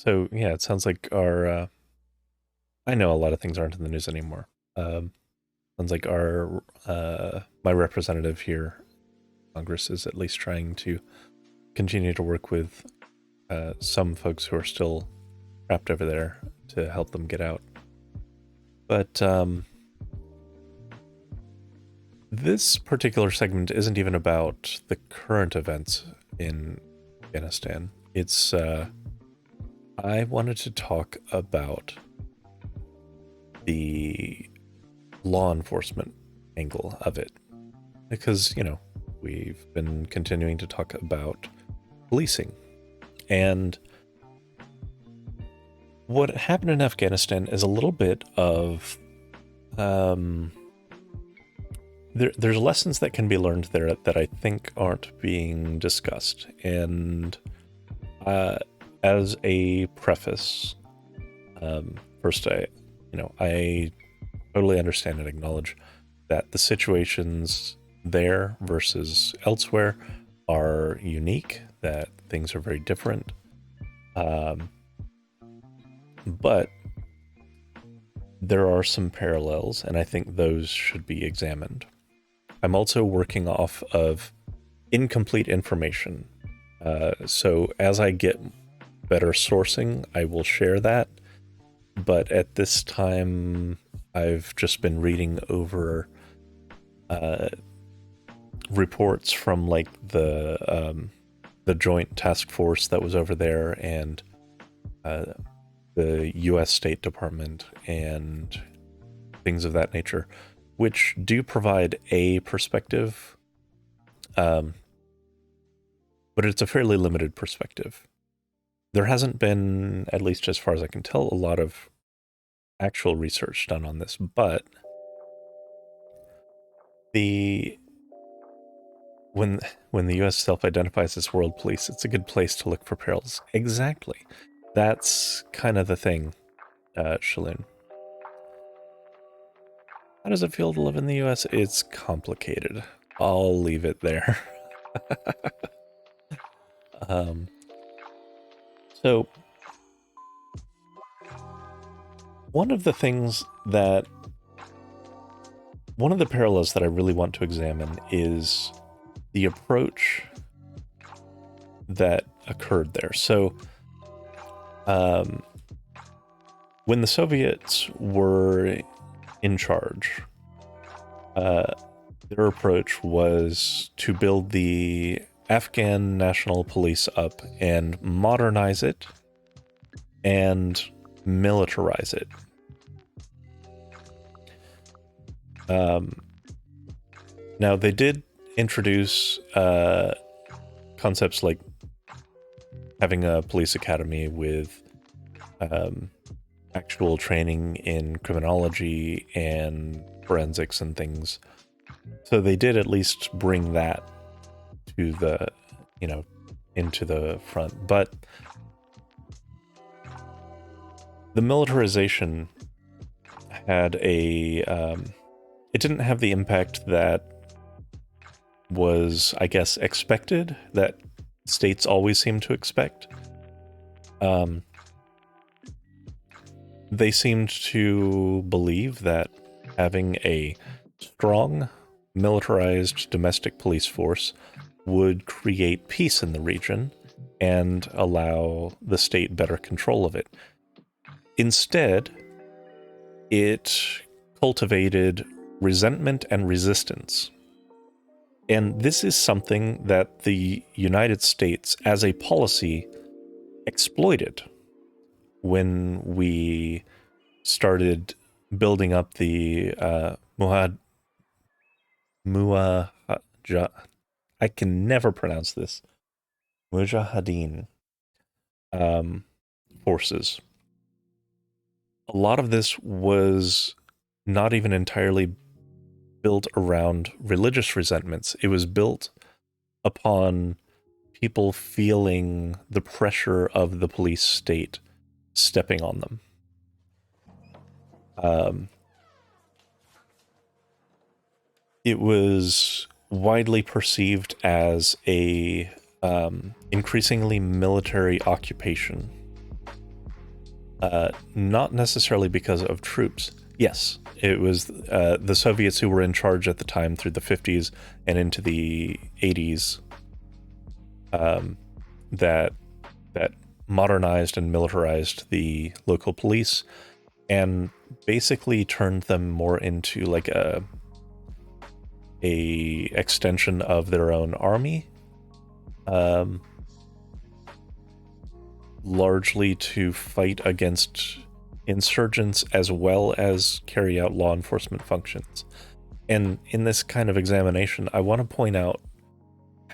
So yeah, it sounds like our. I know a lot of things aren't in the news anymore. Sounds like our my representative here, in Congress, is at least trying to continue to work with some folks who are still trapped over there to help them get out. But this particular segment isn't even about the current events in Afghanistan. It's I wanted to talk about the law enforcement angle of it because, we've been continuing to talk about policing. And what happened in Afghanistan is a little bit of there's lessons that can be learned there that I think aren't being discussed. And as a preface, first, I totally understand and acknowledge that the situations there versus elsewhere are unique, that things are very different. But there are some parallels, and I think those should be examined. I'm also working off of incomplete information. So as I get better sourcing, I will share that. But at this time, I've just been reading over reports from like the joint task force that was over there and the U.S. State Department and things of that nature, which do provide a perspective, but it's a fairly limited perspective. There hasn't been, at least as far as I can tell, a lot of actual research done on this, but the when the U.S. self-identifies as world police, it's a good place to look for perils. Exactly. That's kind of the thing, Shaloon. How does it feel to live in the U.S.? It's complicated. I'll leave it there. um, so, one of the things that one of the parallels that I really want to examine is the approach that occurred there. So, when the Soviets were in charge, their approach was to build the Afghan National Police up and modernize it and militarize it. Now, they did introduce concepts like having a police academy with actual training in criminology and forensics and things. So they did at least bring that to the, into the front. But the militarization had it didn't have the impact that was, I guess, expected, that states always seem to expect. They seemed to believe that having a strong, militarized domestic police force would create peace in the region and allow the state better control of it. Instead, it cultivated resentment and resistance. And this is something that the United States, as a policy, exploited when we started building up the I can never pronounce this, Mujahideen forces. A lot of this was not even entirely built around religious resentments. It was built upon people feeling the pressure of the police state stepping on them. It was widely perceived as a increasingly military occupation. not necessarily because of troops. Yes, it was the Soviets who were in charge at the time through the 50s and into the 80s that that modernized and militarized the local police and basically turned them more into like a extension of their own army, largely to fight against insurgents as well as carry out law enforcement functions. And in this kind of examination, I want to point out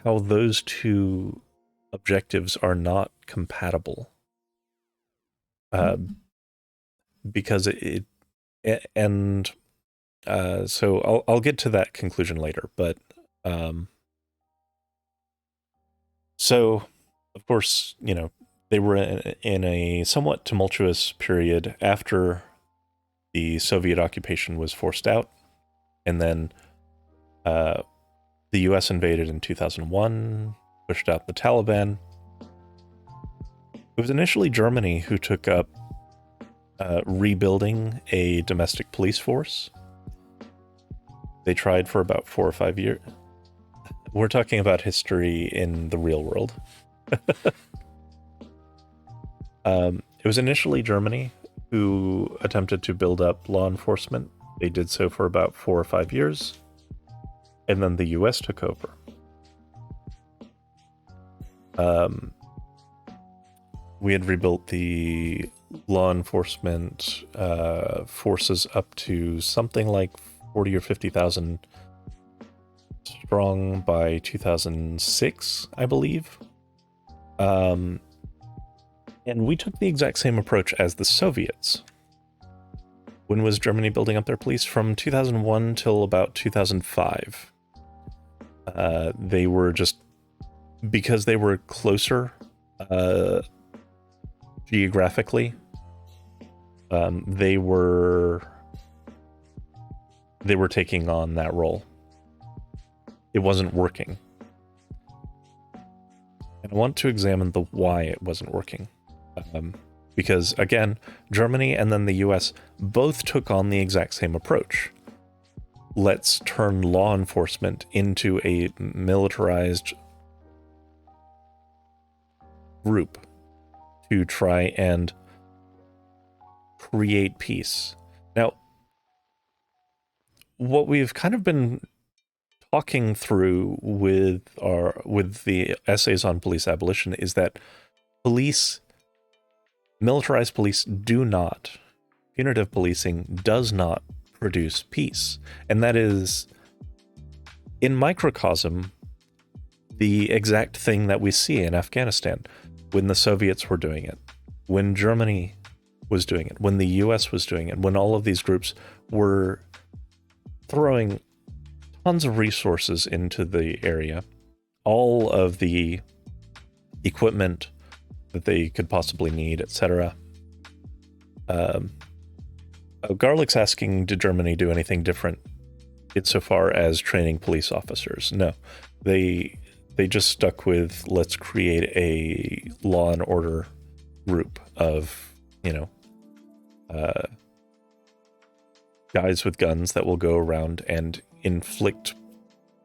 how those two objectives are not compatible. Because and so I'll get to that conclusion later, but so of course, you know, they were in a somewhat tumultuous period after the Soviet occupation was forced out, and then the US invaded in 2001, pushed out the Taliban. It was initially Germany who took up rebuilding a domestic police force. They tried for about 4 or 5 years. We're talking about history in the real world. It was initially Germany who attempted to build up law enforcement. They did so for about 4 or 5 years, and then the US took over. We had rebuilt the law enforcement forces up to something like 40 or 50,000 strong by 2006, I believe. And we took the exact same approach as the Soviets. When was Germany building up their police? From 2001 till about 2005. They were just, because they were closer geographically, they were taking on that role. It wasn't working. And I want to examine the why it wasn't working. Because, again, Germany and then the US both took on the exact same approach. Let's turn law enforcement into a militarized group to try and create peace. Now, what we've kind of been talking through with the essays on police abolition is that militarized police punitive policing does not produce peace. And that is, in microcosm, the exact thing that we see in Afghanistan when the Soviets were doing it, when Germany was doing it, when the US was doing it, when all of these groups were throwing tons of resources into the area, all of the equipment that they could possibly need, etc. Garlic's asking, did Germany do anything different insofar as training police officers? No. They just stuck with, let's create a law and order group of, guys with guns that will go around and inflict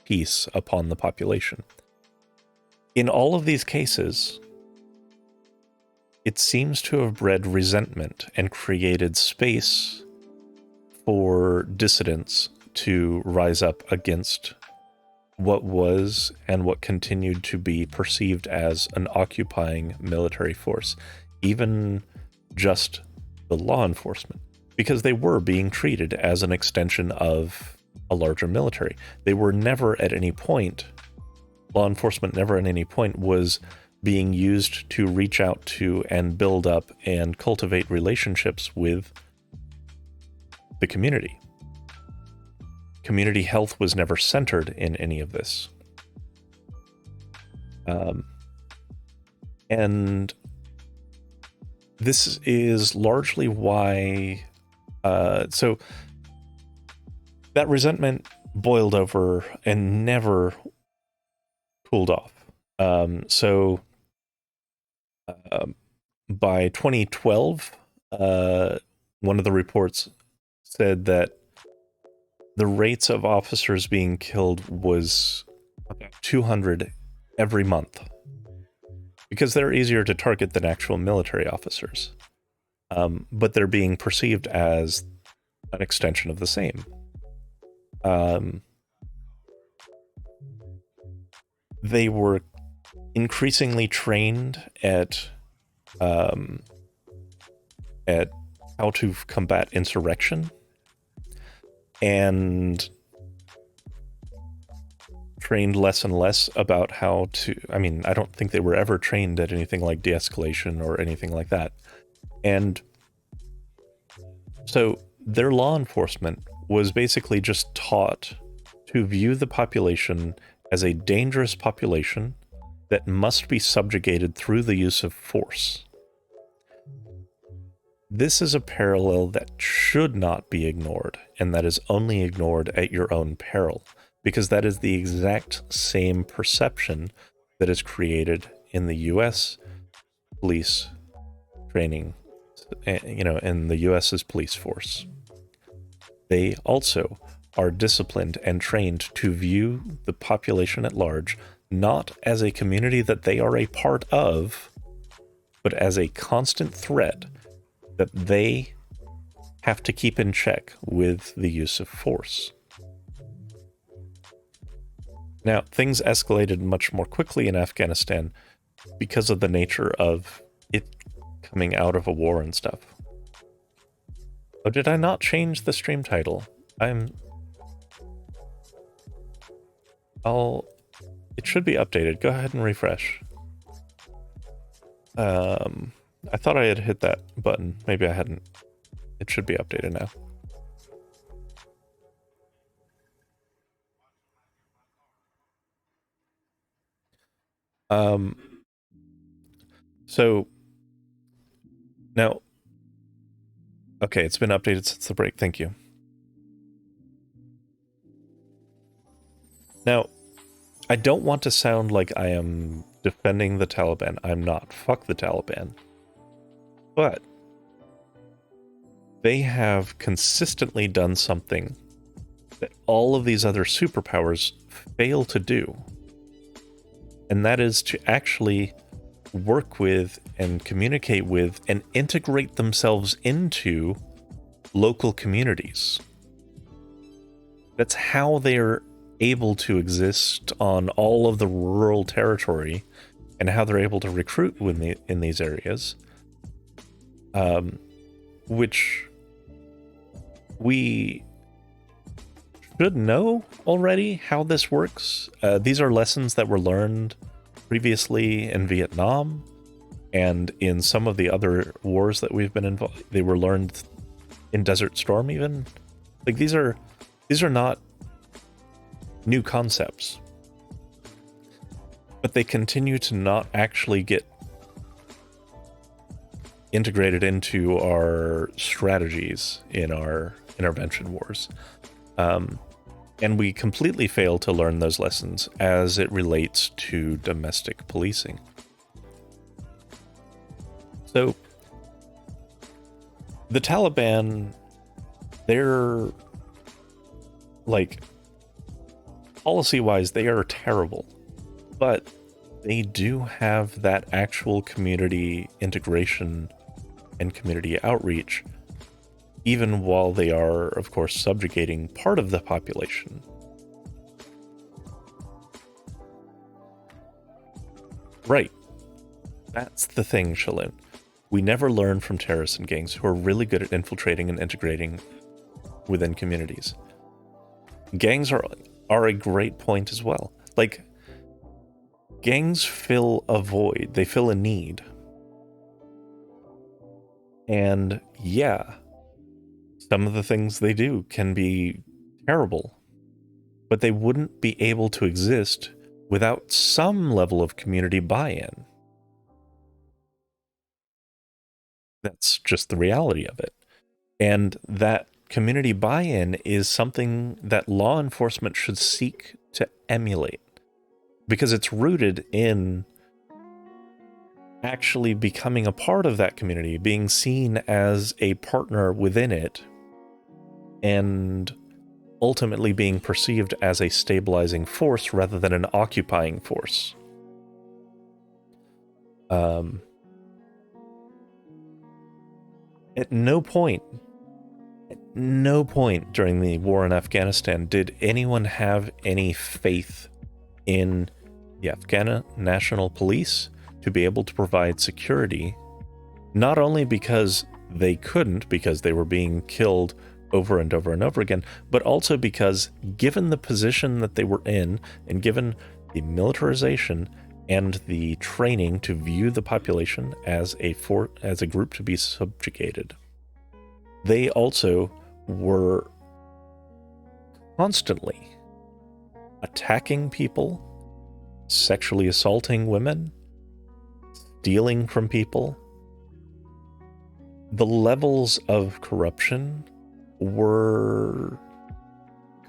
peace upon the population. In all of these cases, it seems to have bred resentment and created space for dissidents to rise up against what was and what continued to be perceived as an occupying military force, even just the law enforcement, because they were being treated as an extension of a larger military. They were never at any point, law enforcement never at any point was being used to reach out to and build up and cultivate relationships with the community. Community health was never centered in any of this. And this is largely why, so that resentment boiled over and never cooled off. So by 2012, one of the reports said that the rates of officers being killed was about 200 every month because they're easier to target than actual military officers. But they're being perceived as an extension of the same. They were increasingly trained at how to combat insurrection and trained less and less about how to, I mean, I don't think they were ever trained at anything like de-escalation or anything like that. And so their law enforcement was basically just taught to view the population as a dangerous population that must be subjugated through the use of force. This is a parallel that should not be ignored, and that is only ignored at your own peril, because that is the exact same perception that is created in the US police training, in the US's police force. They also are disciplined and trained to view the population at large not as a community that they are a part of, but as a constant threat that they have to keep in check with the use of force. Now, things escalated much more quickly in Afghanistan because of the nature of it coming out of a war and stuff. Oh, did I not change the stream title? It should be updated. Go ahead and refresh. I thought I had hit that button. Maybe I hadn't. It should be updated now. So now, okay, it's been updated since the break. Thank you. Now, I don't want to sound like I am defending the Taliban. I'm not. Fuck the Taliban. But they have consistently done something that all of these other superpowers fail to do. And that is to actually work with and communicate with and integrate themselves into local communities. That's how they're able to exist on all of the rural territory and how they're able to recruit in these areas. Which we should know already how this works. These are lessons that were learned previously in Vietnam and in some of the other wars that we've been involved. They were learned in Desert Storm even. Like these are not new concepts. But they continue to not actually get integrated into our strategies in our intervention wars. And we completely fail to learn those lessons as it relates to domestic policing. So, the Taliban, they're, like, policy-wise, they are terrible. But they do have that actual community integration and community outreach, even while they are, of course, subjugating part of the population. Right. That's the thing, Shalom. We never learn from terrorists and gangs who are really good at infiltrating and integrating within communities. Gangs are a great point as well. Like, gangs fill a void. They fill a need. And yeah, some of the things they do can be terrible, but they wouldn't be able to exist without some level of community buy-in. That's just the reality of it. And that community buy-in is something that law enforcement should seek to emulate, because it's rooted in actually becoming a part of that community, being seen as a partner within it, and ultimately being perceived as a stabilizing force rather than an occupying force. At no point during the war in Afghanistan did anyone have any faith in the Afghan National Police to be able to provide security, not only because they couldn't, because they were being killed over and over and over again, but also because, given the position that they were in, and given the militarization and the training to view the population as a group to be subjugated, they also were constantly attacking people, sexually assaulting women, stealing from people. The levels of corruption were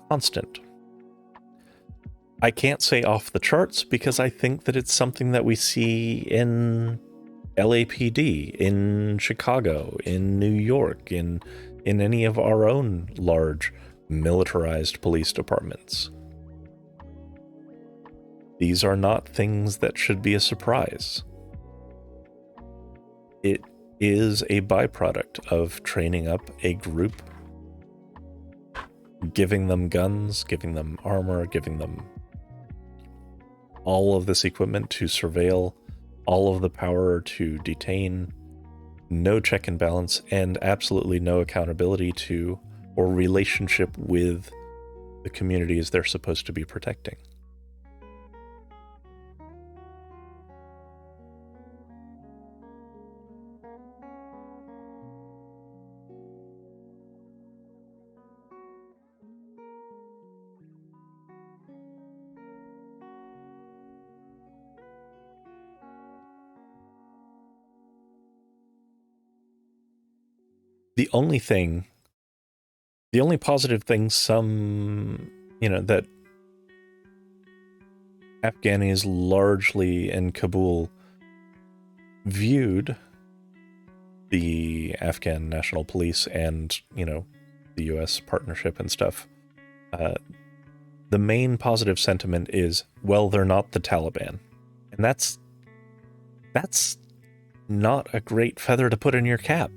constant. I can't say off the charts because I think that it's something that we see in LAPD, in Chicago, in New York, in any of our own large militarized police departments. These are not things that should be a surprise. It is a byproduct of training up a group, giving them guns, giving them armor, giving them all of this equipment to surveil, all of the power to detain, no check and balance, and absolutely no accountability to or relationship with the communities they're supposed to be protecting. The only positive thing that Afghanis largely in Kabul viewed the Afghan National Police and, the US partnership and stuff, the main positive sentiment is, well, they're not the Taliban. And that's not a great feather to put in your cap.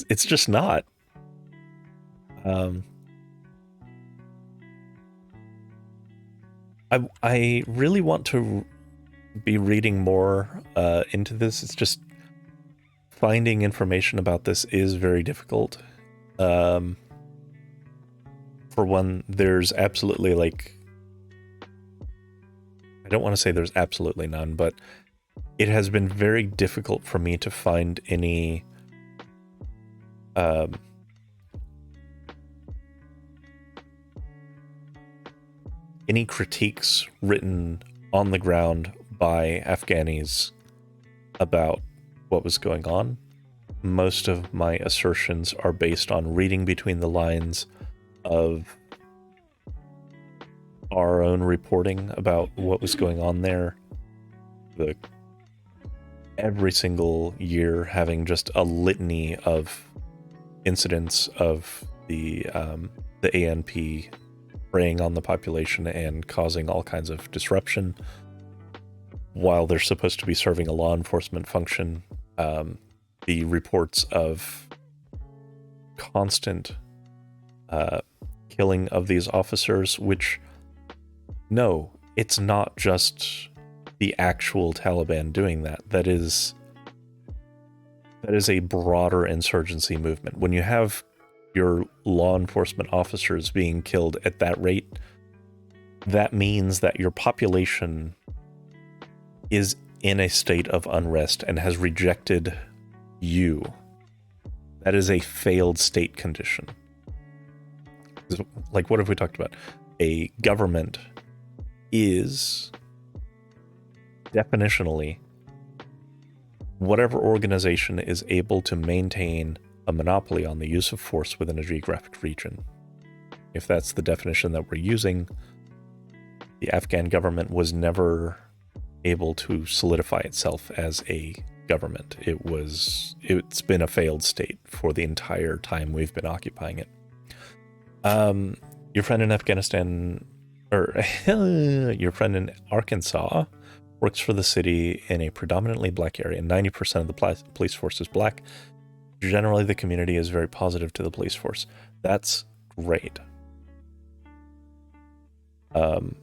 It's just not. I really want to be reading more into this. It's just finding information about this is very difficult. For one, there's absolutely I don't want to say there's absolutely none, but it has been very difficult for me to find any critiques written on the ground by Afghanis about what was going on. Most of my assertions are based on reading between the lines of our own reporting about what was going on there. Every single year having just a litany of incidents of the ANP preying on the population and causing all kinds of disruption while they're supposed to be serving a law enforcement function. The reports of constant killing of these officers, which, no, it's not just the actual Taliban doing that. That is a broader insurgency movement. When you have your law enforcement officers being killed at that rate, that means that your population is in a state of unrest and has rejected you. That is a failed state condition. Like, what have we talked about? A government is definitionally whatever organization is able to maintain a monopoly on the use of force within a geographic region. If that's the definition that we're using, the Afghan government was never able to solidify itself as a government. It's been a failed state for the entire time we've been occupying it. Your friend in Afghanistan, or your friend in Arkansas, works for the city in a predominantly black area. 90% of the police force is black. Generally, the community is very positive to the police force. That's great. And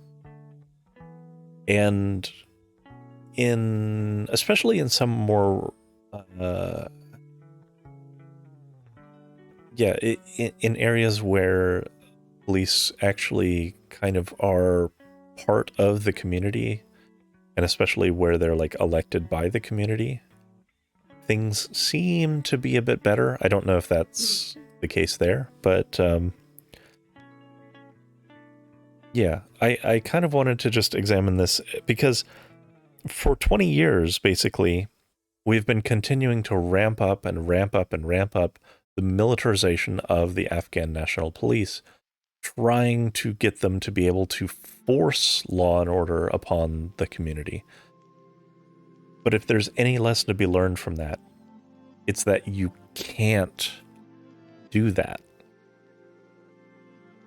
especially in some more, in areas where police actually kind of are part of the community, and especially where they're like elected by the community, things seem to be a bit better. I don't know if that's the case there, but I kind of wanted to just examine this because for 20 years, basically, we've been continuing to ramp up the militarization of the Afghan National Police, trying to get them to be able to force law and order upon the community. But if there's any lesson to be learned from that, it's that you can't do that.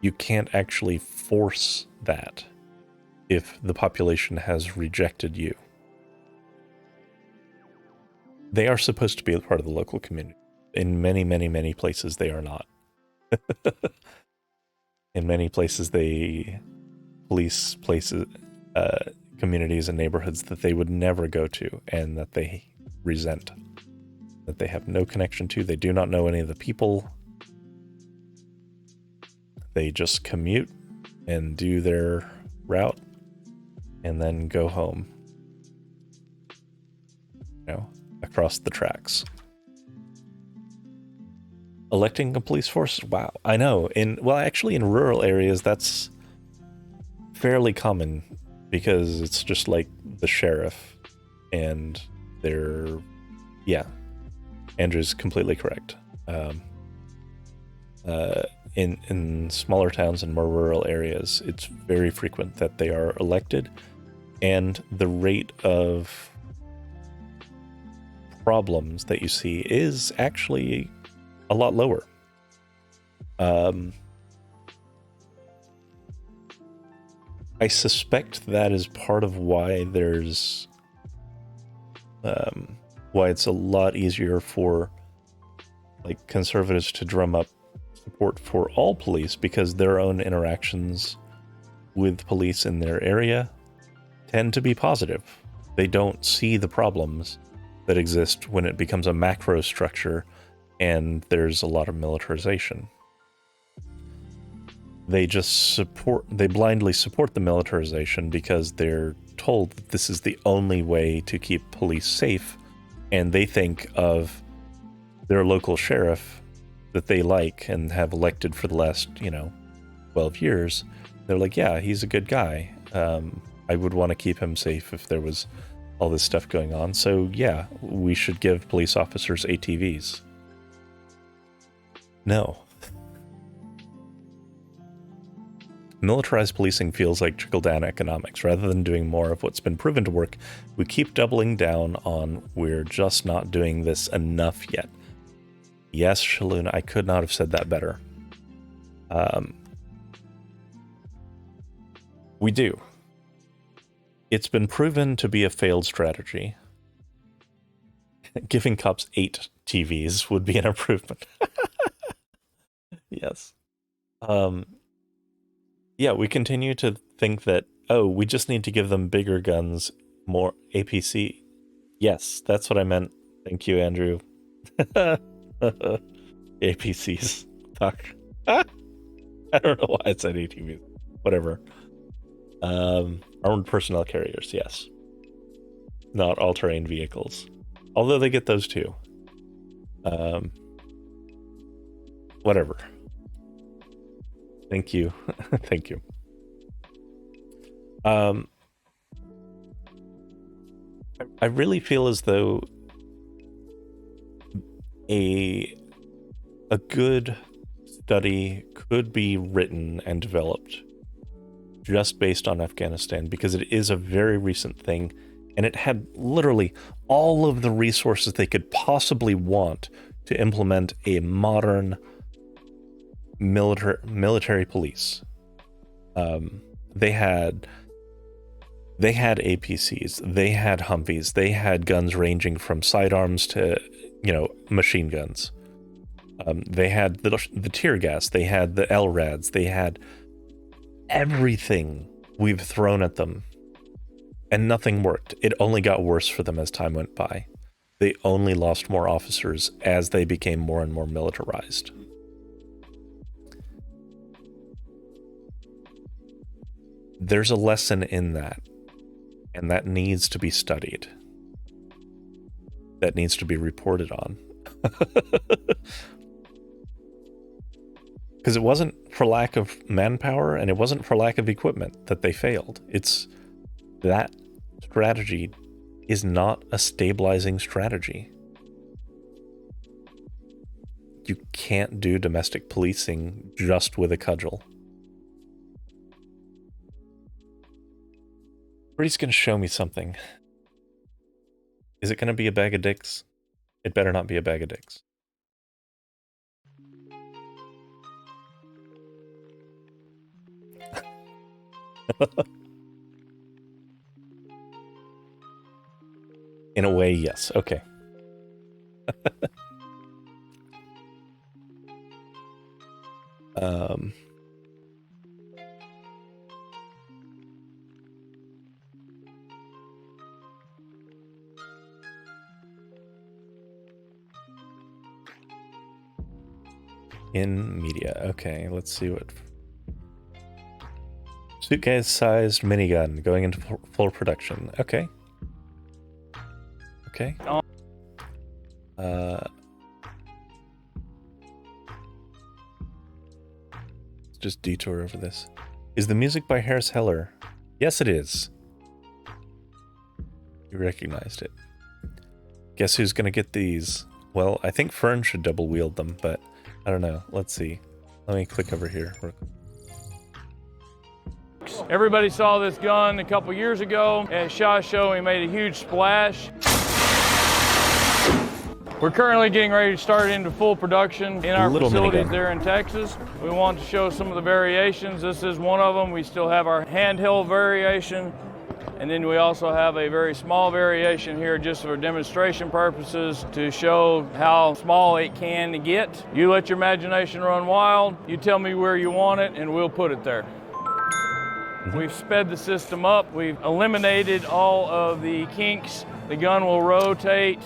You can't actually force that if the population has rejected you. They are supposed to be a part of the local community. In many, many, many places, they are not. In many places, they police places, communities and neighborhoods that they would never go to and that they resent, that they have no connection to. They do not know any of the people. They just commute and do their route and then go home, across the tracks. Electing a police force? Wow, I know. Actually in rural areas, that's fairly common because it's just like the sheriff and they're, Andrew's completely correct. In smaller towns and more rural areas, it's very frequent that they are elected, and the rate of problems that you see is actually a lot lower. I suspect that is part of why there's why it's a lot easier for like conservatives to drum up support for all police, because their own interactions with police in their area tend to be positive. They don't see the problems that exist when it becomes a macro structure and there's a lot of militarization. They blindly support the militarization because they're told that this is the only way to keep police safe, and they think of their local sheriff that they like and have elected for the last, 12 years. They're like, yeah, he's a good guy. I would want to keep him safe if there was all this stuff going on. So yeah, we should give police officers ATVs. No. Militarized policing feels like trickle-down economics. Rather than doing more of what's been proven to work, we keep doubling down on we're just not doing this enough yet. Yes, Shaloon, I could not have said that better. We do. It's been proven to be a failed strategy. Giving cops 8 TVs would be an improvement. Yes. We continue to think that, we just need to give them bigger guns, more APC. Yes, that's what I meant. Thank you, Andrew. APCs. Fuck. I don't know why I said ATVs. Whatever. Armored personnel carriers, yes. Not all-terrain vehicles. Although they get those too. Whatever. Thank you. Thank you. I really feel as though a good study could be written and developed just based on Afghanistan, because it is a very recent thing, and it had literally all of the resources they could possibly want to implement a modern military police. They had APCs, they had Humvees, they had guns ranging from sidearms to, machine guns. They had the tear gas, they had the LRADs, they had everything we've thrown at them, and nothing worked. It only got worse for them as time went by. They only lost more officers as they became more and more militarized. There's a lesson in that, and that needs to be studied. That needs to be reported on. Because it wasn't for lack of manpower, and it wasn't for lack of equipment that they failed. It's that strategy is not a stabilizing strategy. You can't do domestic policing just with a cudgel. Brady's gonna show me something. Is it gonna be a bag of dicks? It better not be a bag of dicks. In a way, yes. Okay. In media. Okay, let's see what... Suitcase-sized minigun going into full production. Okay. Okay. Let's just detour over this. Is the music by Harris Heller? Yes, it is. You recognized it. Guess who's gonna get these? Well, I think Fern should double wield them, but I don't know. Let's see. Let me click over here. Everybody saw this gun a couple years ago at SHOT Show. We made a huge splash. We're currently getting ready to start into full production in our facilities there in Texas. We want to show some of the variations. This is one of them. We still have our handheld variation, and then we also have a very small variation here just for demonstration purposes to show how small it can get. You let your imagination run wild. You tell me where you want it, and we'll put it there. We've sped the system up. We've eliminated all of the kinks. The gun will rotate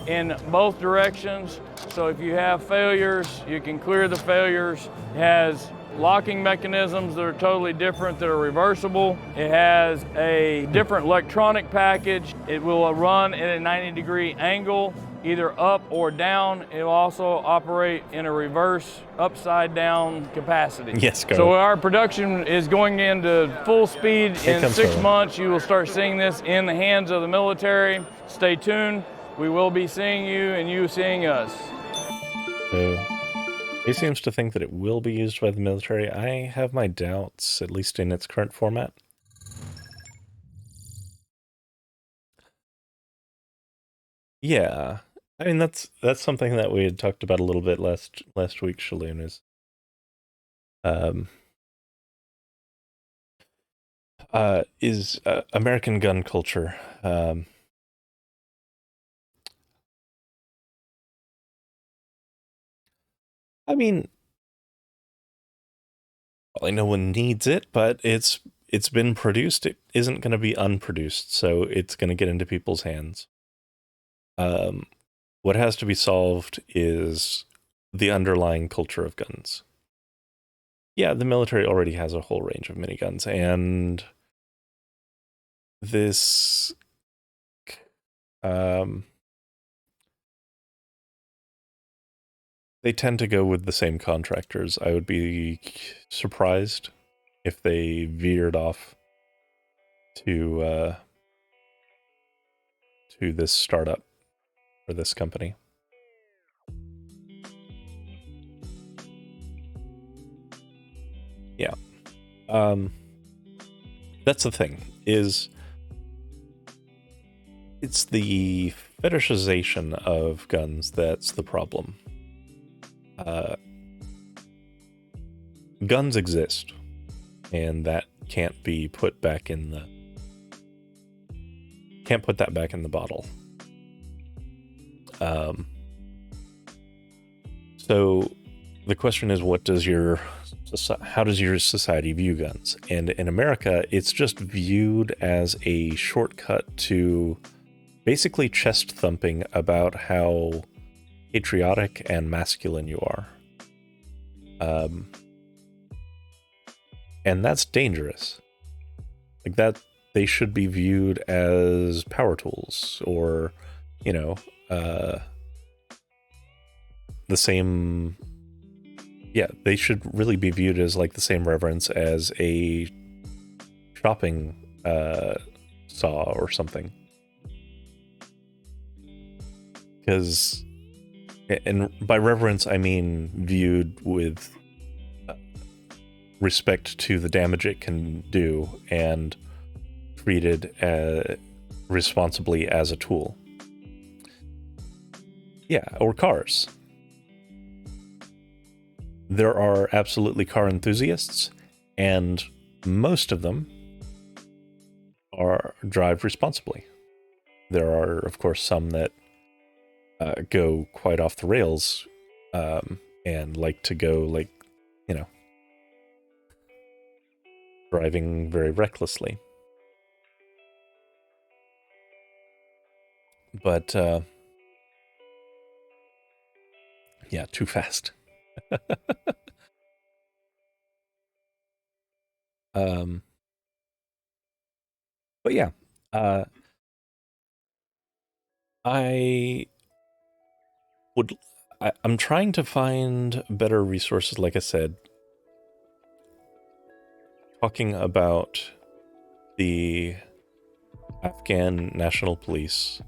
in both directions. So if you have failures, you can clear the failures. It has locking mechanisms that are totally different, that are reversible. It has a different electronic package. It will run at a 90-degree angle, either up or down. It will also operate in a reverse, upside down capacity. Yes, go. So our production is going into full speed. In 6 months, you will start seeing this in the hands of the military. Stay tuned. We will be seeing you and you seeing us. So, he seems to think that it will be used by the military. I have my doubts, at least in its current format. Yeah. I mean, that's something that we had talked about a little bit last week, Shaloon, is American gun culture. I mean, probably no one needs it, but it's been produced. It isn't going to be unproduced, so it's going to get into people's hands. What has to be solved is the underlying culture of guns. Yeah, the military already has a whole range of miniguns, and this they tend to go with the same contractors. I would be surprised if they veered off to this startup or this company. Yeah. that's the thing, is it's the fetishization of guns that's the problem. Guns exist, and that can't be put back in the... Can't put that back in the bottle. So the question is, how does your society view guns? And in America, it's just viewed as a shortcut to basically chest thumping about how patriotic and masculine you are. And that's dangerous. Like that, they should be viewed as power tools, or, the same... Yeah, they should really be viewed as like the same reverence as a chopping saw or something. Because, and by reverence, I mean viewed with respect to the damage it can do and treated responsibly as a tool. Yeah, or cars. There are absolutely car enthusiasts, and most of them drive responsibly. There are, of course, some that go quite off the rails and like to go, driving very recklessly. But, yeah, too fast. But yeah, I'm trying to find better resources, like I said, talking about the Afghan National Police,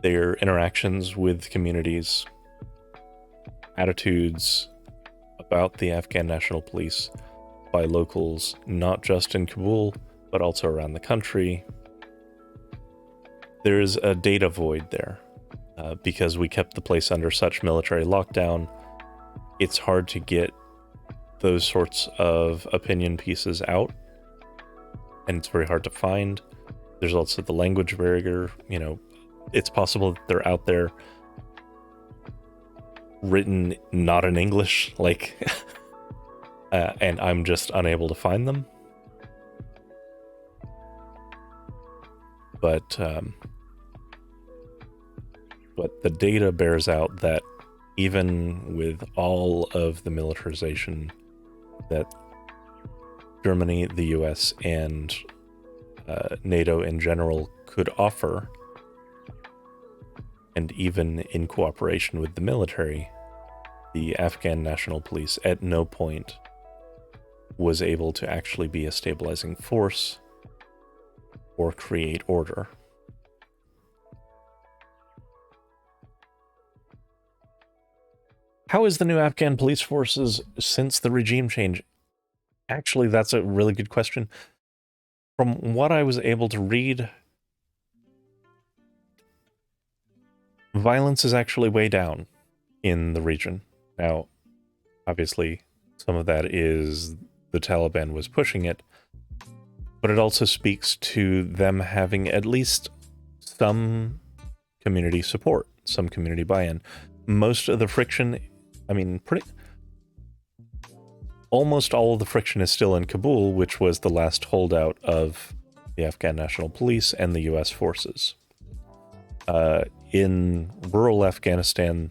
their interactions with communities, attitudes about the Afghan National Police by locals, not just in Kabul, but also around the country. There's a data void there. Because we kept the place under such military lockdown, it's hard to get those sorts of opinion pieces out, and it's very hard to find. There's also the language barrier. It's possible that they're out there written not in English, and I'm just unable to find them. But the data bears out that even with all of the militarization that Germany, the US, and NATO in general could offer, and even in cooperation with the military, the Afghan National Police at no point was able to actually be a stabilizing force or create order. How is the new Afghan police forces since the regime change? Actually, that's a really good question. From what I was able to read, violence is actually way down in the region. Now, obviously, some of that is the Taliban was pushing it, but it also speaks to them having at least some community support, some community buy-in. Most of the friction, almost all of the friction is still in Kabul, which was the last holdout of the Afghan National Police and the US forces. In rural Afghanistan,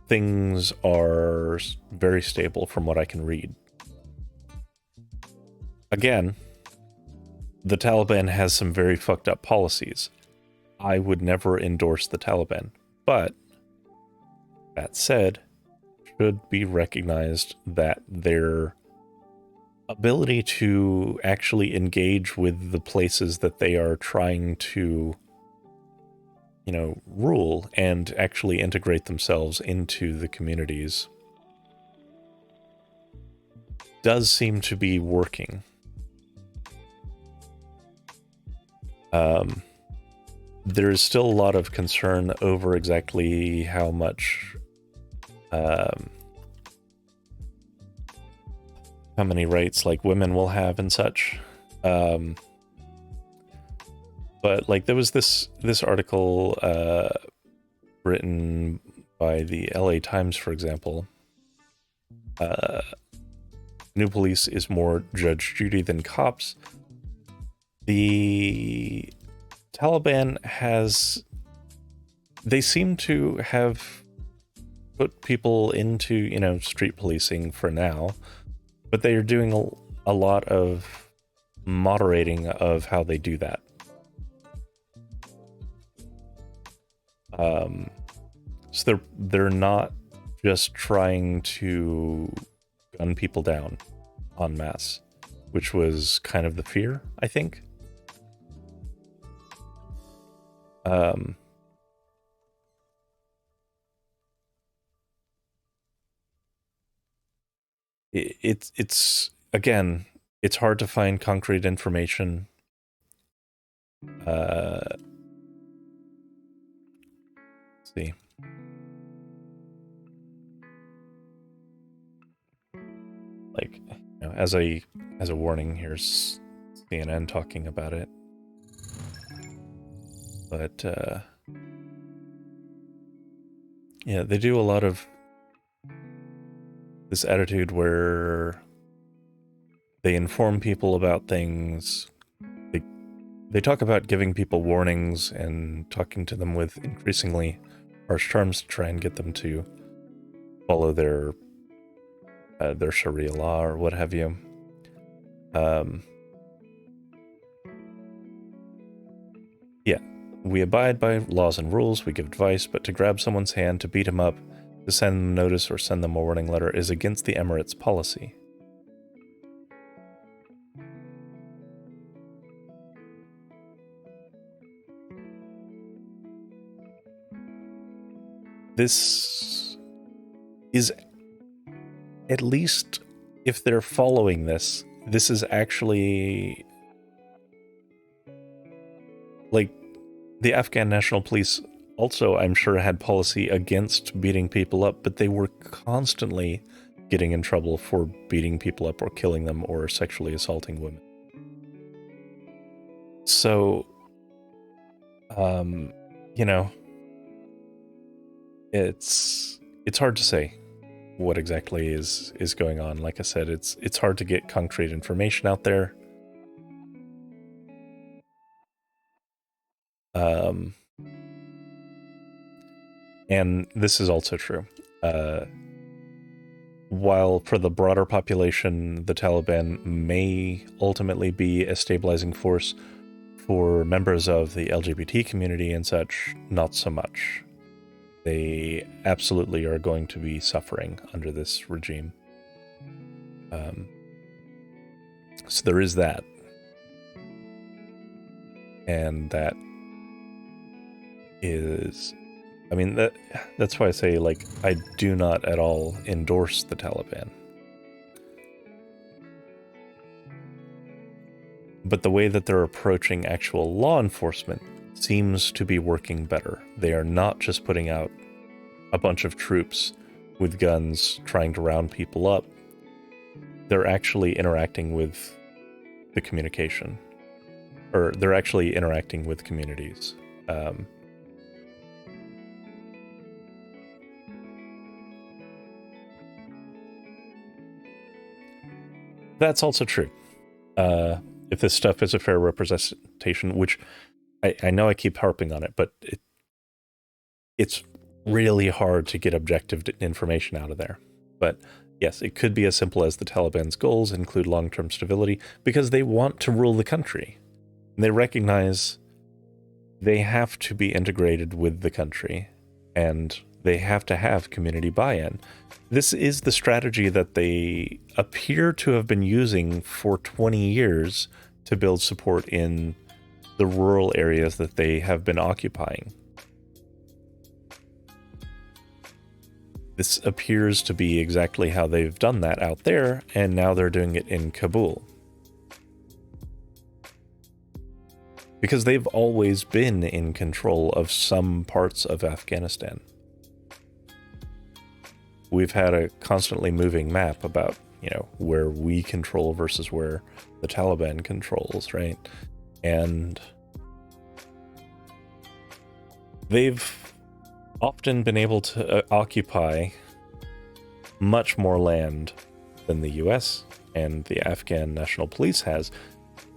things are very stable from what I can read. Again, the Taliban has some very fucked up policies. I would never endorse the Taliban, but that said, should be recognized that their ability to actually engage with the places that they are trying to, rule and actually integrate themselves into the communities does seem to be working. There's still a lot of concern over exactly how much, how many rights like women will have and such. But like there was this article written by the LA Times, for example. New police is more Judge Judy than cops. The Taliban they seem to have put people into, you know, street policing for now, but they are doing a lot of moderating of how they do that. So they're not just trying to gun people down en masse, which was kind of the fear, I think. It's again, it's hard to find concrete information. Let's see. Like, you know, as a warning, here's CNN talking about it. But yeah, they do a lot of this attitude where they inform people about things. They talk about giving people warnings and talking to them with increasingly harsh terms to try and get them to follow their Sharia law or what have you. Yeah, we abide by laws and rules, we give advice, but to grab someone's hand, to beat him up, to send them notice or send them a warning letter is against the Emirates' policy. This is, at least if they're following this, this is actually like the Afghan National Police also, I'm sure, had policy against beating people up, but they were constantly getting in trouble for beating people up or killing them or sexually assaulting women. So, you know, it's hard to say what exactly is going on. Like I said, it's hard to get concrete information out there. And this is also true. While for the broader population, the Taliban may ultimately be a stabilizing force, for members of the LGBT community and such, not so much. They absolutely are going to be suffering under this regime. So there is that. And that is, I mean, that's why I say, like, I do not at all endorse the Taliban. But the way that they're approaching actual law enforcement seems to be working better. They are not just putting out a bunch of troops with guns trying to round people up. They're actually interacting with the communication. Or they're actually interacting with communities. That's also true. If this stuff is a fair representation, which I know I keep harping on it, but it's really hard to get objective information out of there. But yes, it could be as simple as the Taliban's goals include long-term stability because they want to rule the country. And they recognize they have to be integrated with the country and they have to have community buy-in. This is the strategy that they appear to have been using for 20 years to build support in the rural areas that they have been occupying. This appears to be exactly how they've done that out there, and now they're doing it in Kabul. because they've always been in control of some parts of Afghanistan. We've had a constantly moving map about, where we control versus where the Taliban controls, right? And they've often been able to occupy much more land than the US and the Afghan National Police has,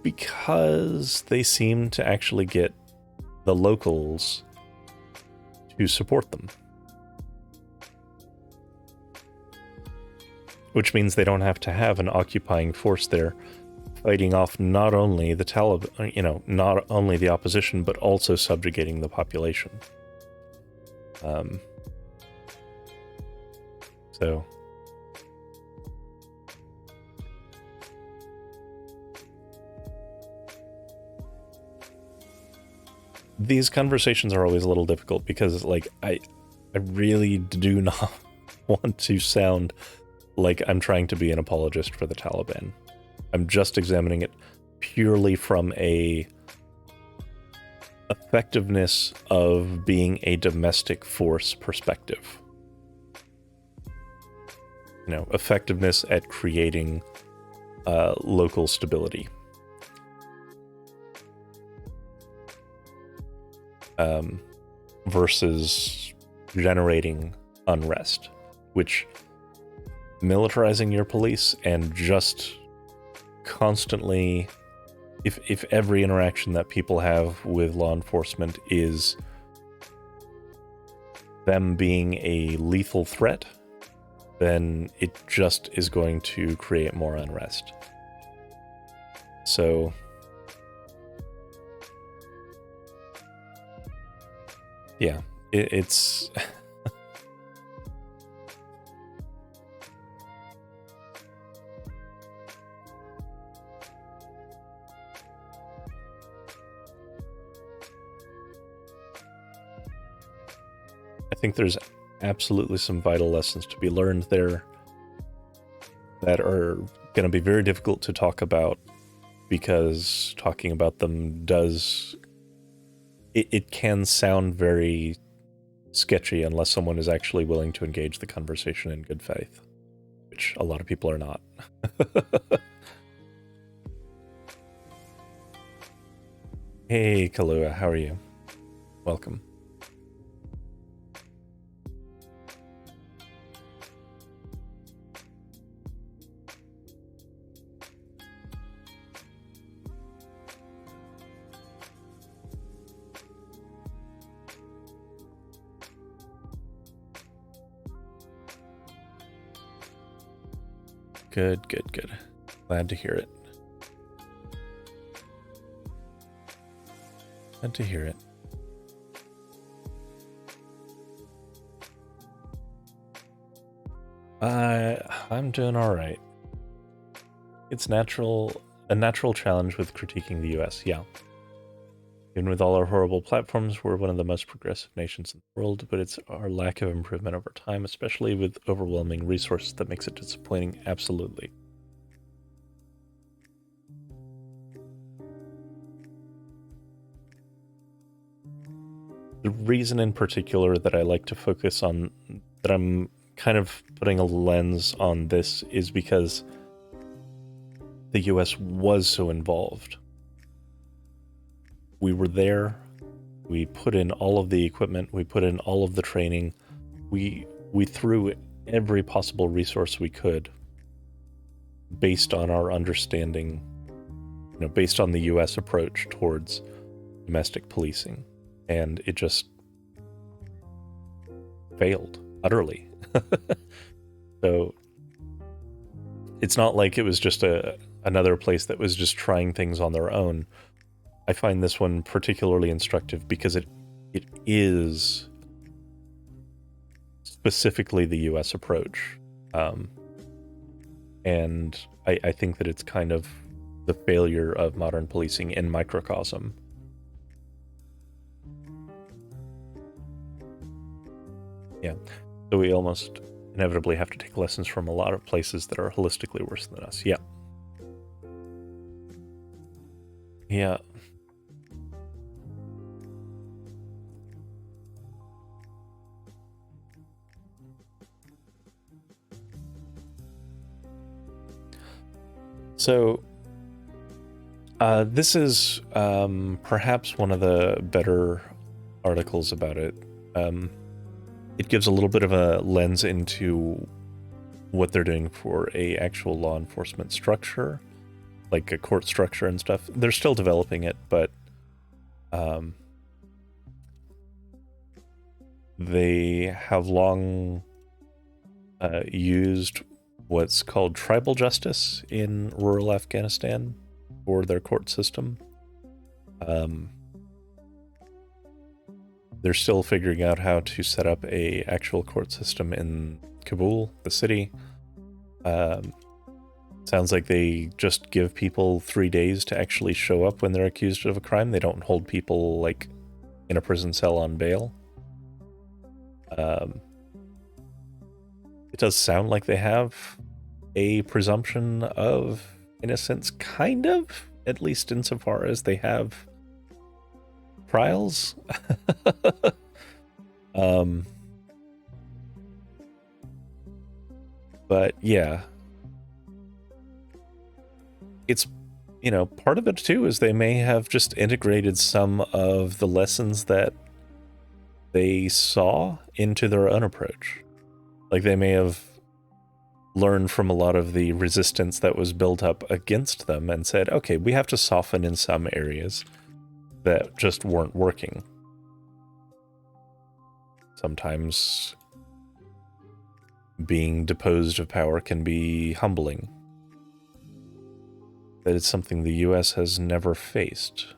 because they seem to actually get the locals to support them. Which means they don't have to have an occupying force there fighting off not only the Taliban, not only the opposition, but also subjugating the population. So these conversations are always a little difficult because, I really do not want to sound like I'm trying to be an apologist for the Taliban. I'm just examining it purely from a effectiveness of being a domestic force perspective. Effectiveness at creating local stability. Versus generating unrest, which militarizing your police and just constantly, if every interaction that people have with law enforcement is them being a lethal threat, then it just is going to create more unrest. So yeah, it's I think there's absolutely some vital lessons to be learned there that are going to be very difficult to talk about, because talking about them it can sound very sketchy unless someone is actually willing to engage the conversation in good faith, which a lot of people are not. Hey, Kalua, how are you? Welcome. Good. Glad to hear it. Glad to hear it. I'm doing all right. It's a natural challenge with critiquing the US, yeah. Even with all our horrible platforms, we're one of the most progressive nations in the world, but it's our lack of improvement over time, especially with overwhelming resources, that makes it disappointing, absolutely. The reason in particular that I like to focus on, that I'm kind of putting a lens on this, is because the US was so involved. We were there, we put in all of the equipment, we put in all of the training, we threw every possible resource we could based on our understanding, based on the US approach towards domestic policing. And it just failed utterly. So it's not like it was just another place that was just trying things on their own. I find this one particularly instructive because it is specifically the US approach. And I think that it's kind of the failure of modern policing in microcosm. Yeah, so we almost inevitably have to take lessons from a lot of places that are holistically worse than us. Yeah. So this is perhaps one of the better articles about it. It gives a little bit of a lens into what they're doing for a actual law enforcement structure, like a court structure and stuff. They're still developing it, but they have long used what's called tribal justice in rural Afghanistan for their court system. They're still figuring out how to set up a actual court system in Kabul, the city. Sounds like they just give people 3 days to actually show up when they're accused of a crime. They don't hold people like in a prison cell on bail. It does sound like they have a presumption of innocence, kind of, at least insofar as they have trials. But yeah, it's, part of it too is they may have just integrated some of the lessons that they saw into their own approach. Like they may have learned from a lot of the resistance that was built up against them and said, okay, we have to soften in some areas that just weren't working. Sometimes being deposed of power can be humbling. That is something the US has never faced.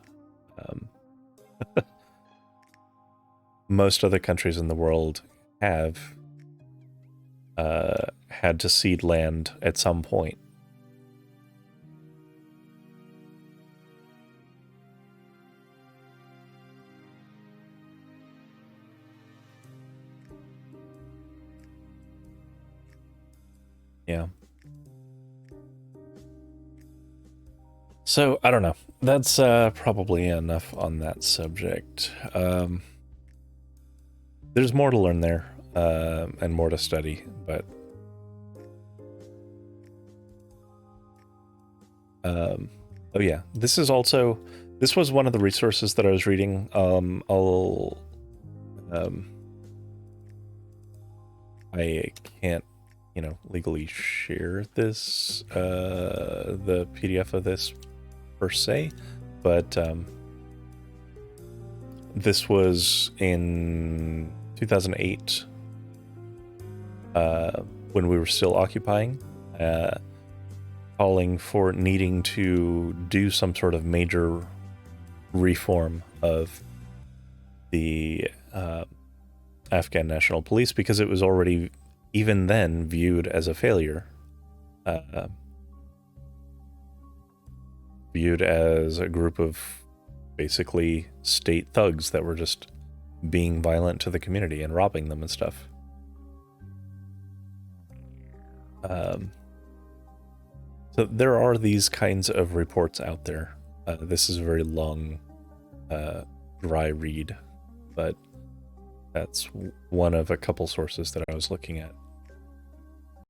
Most other countries in the world have had to cede land at some point. Yeah. So, I don't know. That's probably enough on that subject. There's more to learn there, and more to study, but oh yeah, this was one of the resources that I was reading. I can't, legally share this, the PDF of this per se, but this was in 2008, when we were still occupying, calling for needing to do some sort of major reform of the Afghan National Police, because it was already, even then, viewed as a failure. Viewed as a group of basically state thugs that were just being violent to the community and robbing them and stuff. So there are these kinds of reports out there. This is a very long, dry read, but that's one of a couple sources that I was looking at.